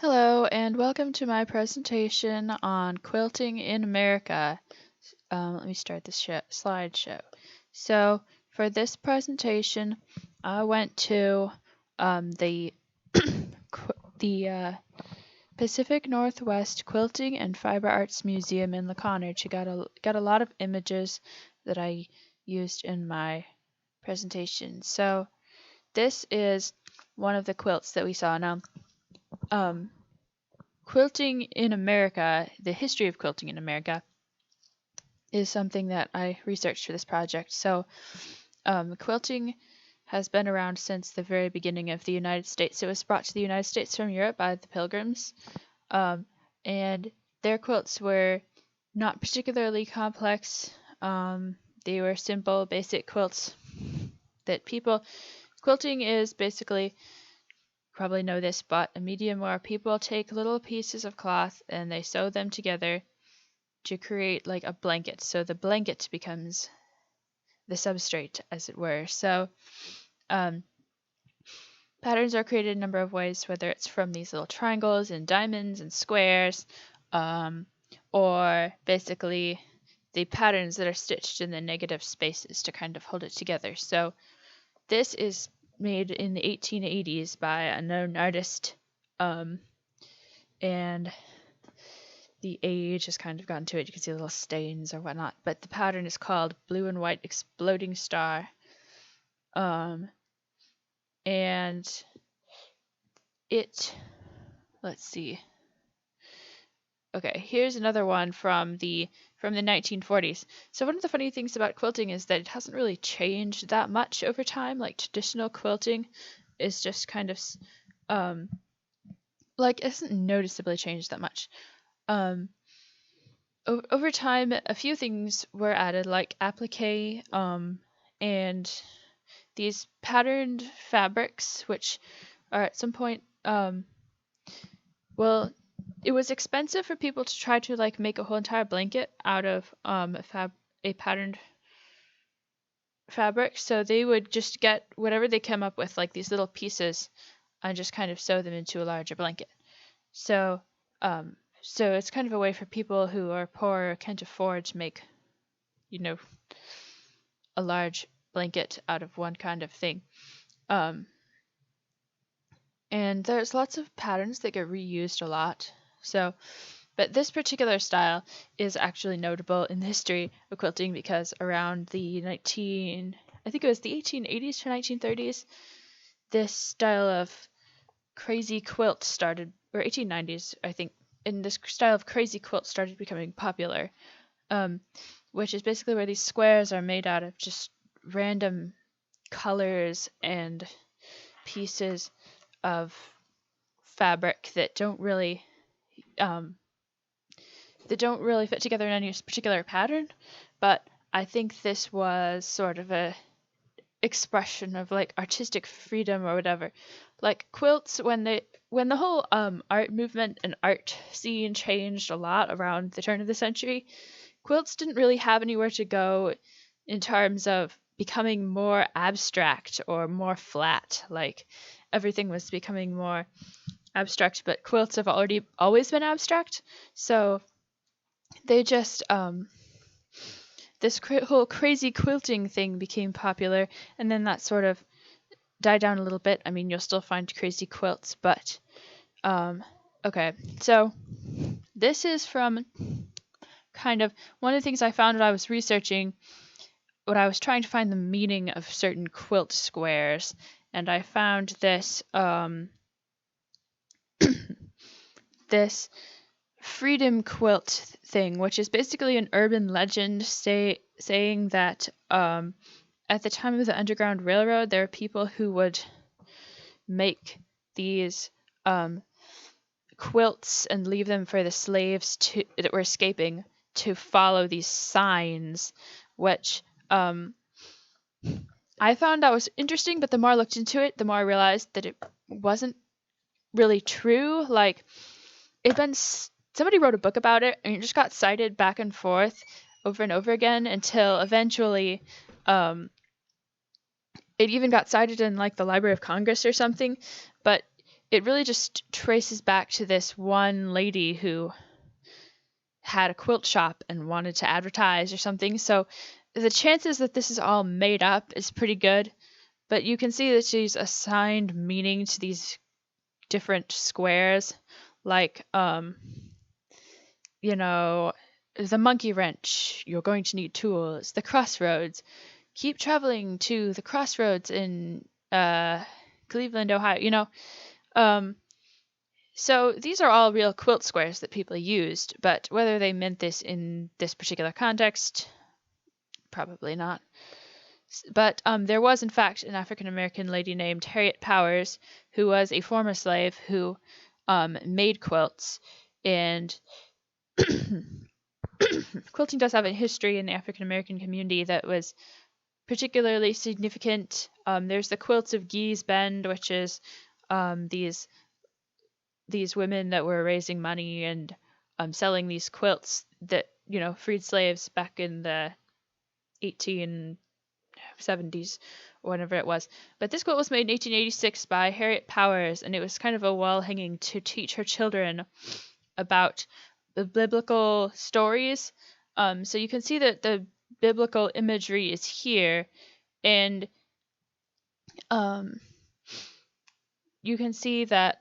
Hello, and welcome to my presentation on quilting in America. Let me start this slideshow. So, for this presentation, I went to the the Pacific Northwest Quilting and Fiber Arts Museum in Laconnerge. I got a lot of images that I used in my presentation. So, this is one of the quilts that we saw. Now, um, quilting in America, the history of quilting in America, is something that I researched for this project. So, quilting has been around since the very beginning of the United States. It was brought to the United States from Europe by the Pilgrims, um, and their quilts were not particularly complex. They were simple, basic quilts that people. Quilting is basically, probably know this, but a medium where people take little pieces of cloth and they sew them together to create like a blanket. So the blanket becomes the substrate, as it were. So um, patterns are created a number of ways, whether it's from these little triangles and diamonds and squares, um, or basically the patterns that are stitched in the negative spaces to kind of hold it together. So this is made in the 1880s by a known artist, and the age has kind of gotten to it. You can see little stains or whatnot, but the pattern is called Blue and White Exploding Star. Um, and it, let's see. Okay, here's another one from the 1940s. So one of the funny things about quilting is that it hasn't really changed that much over time. Like traditional quilting is just kind of um like it hasn't noticeably changed that much. Um, over time, a few things were added, like applique, and these patterned fabrics, which are at some point, well, it was expensive for people to try to like make a whole entire blanket out of a patterned fabric, so they would just get whatever they came up with, like these little pieces, and just kind of sew them into a larger blanket. So, so it's kind of a way for people who are poor or can't afford to make, you know, a large blanket out of one kind of thing. Um, and there's lots of patterns that get reused a lot. So, but this particular style is actually notable in the history of quilting because around I think it was the 1880s to 1930s, this style of crazy quilt started, or 1890s, I think, and this style of crazy quilt started becoming popular, um, which is basically where these squares are made out of just random colors and pieces of fabric um, that don't really fit together in any particular pattern. But I think this was sort of a expression of like artistic freedom or whatever. Like quilts, when the whole art movement and art scene changed a lot around the turn of the century, quilts didn't really have anywhere to go in terms of becoming more abstract or more flat. Like everything was becoming more abstract, but quilts have already always been abstract. So they just this whole crazy quilting thing became popular, and then that sort of died down a little bit. I mean, you'll still find crazy quilts, but okay. So this is from kind of one of the things I found when I was researching, when I was trying to find the meaning of certain quilt squares, and I found this freedom quilt thing, which is basically an urban legend saying that at the time of the Underground Railroad, there were people who would make these quilts and leave them for the slaves that were escaping to follow these signs, which I found that was interesting. But the more I looked into it, the more I realized that it wasn't really true. Like somebody wrote a book about it, and it just got cited back and forth over and over again until eventually it even got cited in like the Library of Congress or something. But it really just traces back to this one lady who had a quilt shop and wanted to advertise or something. So the chances that this is all made up is pretty good, but you can see that she's assigned meaning to these different squares, like you know, the monkey wrench, you're going to need tools. The crossroads, keep traveling to the crossroads in Cleveland, Ohio. Um, so these are all real quilt squares that people used, but whether they meant this in this particular context, probably not. But there was, in fact, an African American lady named Harriet Powers, who was a former slave who made quilts. And quilting does have a history in the African American community that was particularly significant. There's the quilts of Gee's Bend, which is these women that were raising money and selling these quilts that freed slaves back in the 1870s or whenever it was. But this quilt was made in 1886 by Harriet Powers, and it was kind of a wall hanging to teach her children about the biblical stories. So you can see that the biblical imagery is here, and you can see that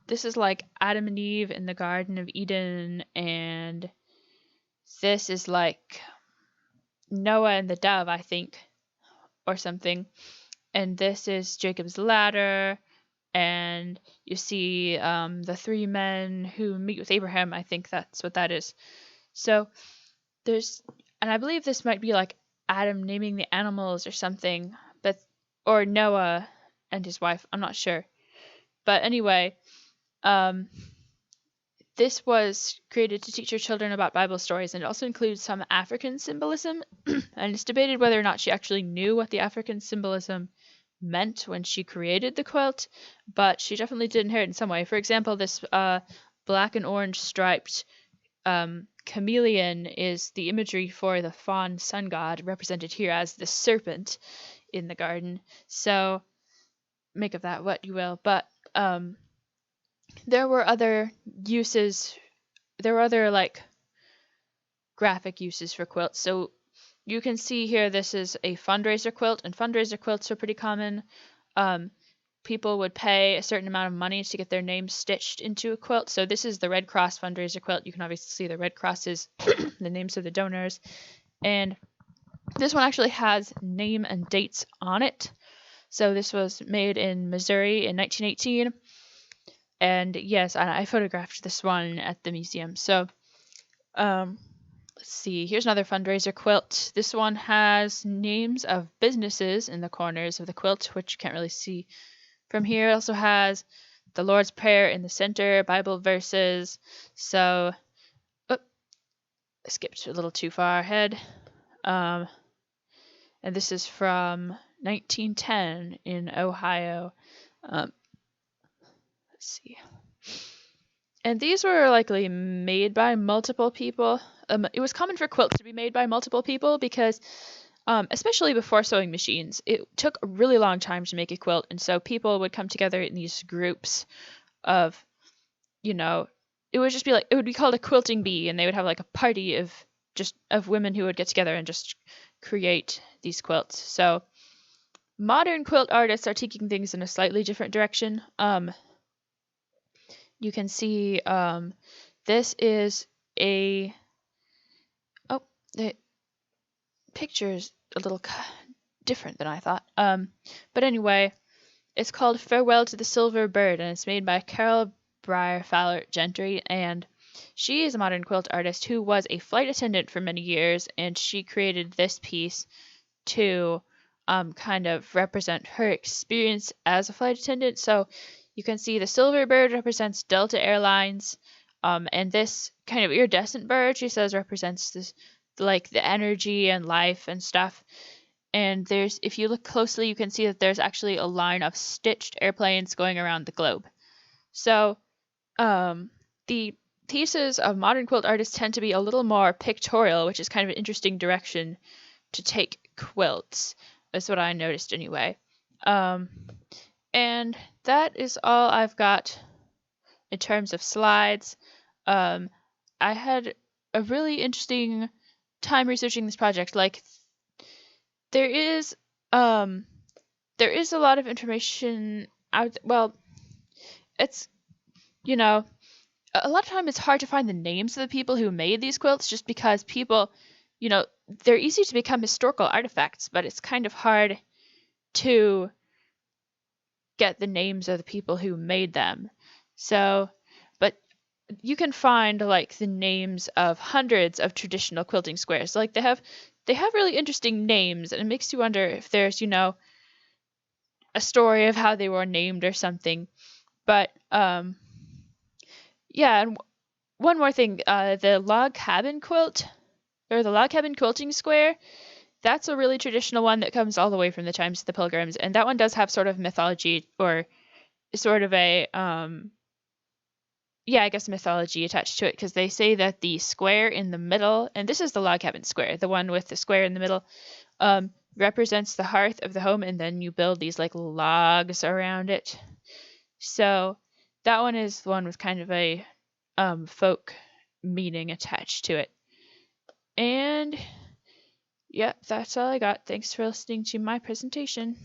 this is like Adam and Eve in the Garden of Eden, and this is like Noah and the dove, I think, or something. And this is Jacob's ladder, and you see the three men who meet with Abraham. I think that's what that is. So and I believe this might be like Adam naming the animals or something, or Noah and his wife. I'm not sure. But anyway, this was created to teach your children about Bible stories, and it also includes some African symbolism. And it's debated whether or not she actually knew what the African symbolism meant when she created the quilt, but she definitely did inherit in some way. For example, this black and orange striped chameleon is the imagery for the fawn sun god, represented here as the serpent in the garden. So make of that what you will. But there were other uses. There were other like graphic uses for quilts. So you can see here this is a fundraiser quilt, and fundraiser quilts are pretty common. People would pay a certain amount of money to get their name stitched into a quilt. So this is the Red Cross fundraiser quilt. You can obviously see the Red Crosses, the names of the donors. And this one actually has name and dates on it. So this was made in Missouri in 1918. And yes, I photographed this one at the museum. So let's see. Here's another fundraiser quilt. This one has names of businesses in the corners of the quilt, which you can't really see from here. It also has the Lord's Prayer in the center, Bible verses. So, I skipped a little too far ahead. And this is from 1910 in Ohio. Let's see. And these were likely made by multiple people. It was common for quilts to be made by multiple people because, especially before sewing machines, it took a really long time to make a quilt. And so people would come together in these groups of, it would just be like, it would be called a quilting bee, and they would have like a party of women who would get together and just create these quilts. So modern quilt artists are taking things in a slightly different direction. You can see this is the picture is a little different than I thought. But anyway, it's called Farewell to the Silver Bird, and it's made by Carol Breyer Fowler Gentry, and she is a modern quilt artist who was a flight attendant for many years, and she created this piece to kind of represent her experience as a flight attendant. So you can see the silver bird represents Delta Airlines, and this kind of iridescent bird, she says, represents this, like the energy and life and stuff. And if you look closely, you can see that there's actually a line of stitched airplanes going around the globe. So the pieces of modern quilt artists tend to be a little more pictorial, which is kind of an interesting direction to take quilts. That's what I noticed anyway. And that is all I've got in terms of slides. Um, I had a really interesting time researching this project. Like there is um there is a lot of information out. Well, it's you know a lot of time it's hard to find the names of the people who made these quilts just because people, you know, they're easy to become historical artifacts, but it's kind of hard to get the names of the people who made them. So, but you can find like the names of hundreds of traditional quilting squares. Like they have really interesting names, and it makes you wonder if there's, a story of how they were named or something. But yeah, and one more thing, the log cabin quilt or the log cabin quilting square, that's a really traditional one that comes all the way from the times of the Pilgrims, and that one does have sort of mythology or sort of a yeah, I guess mythology attached to it because they say that the square in the middle, and this is the log cabin square, the one with the square in the middle, represents the hearth of the home, and then you build these like logs around it. So that one is the one with kind of a folk meaning attached to it. And yeah, that's all I got. Thanks for listening to my presentation.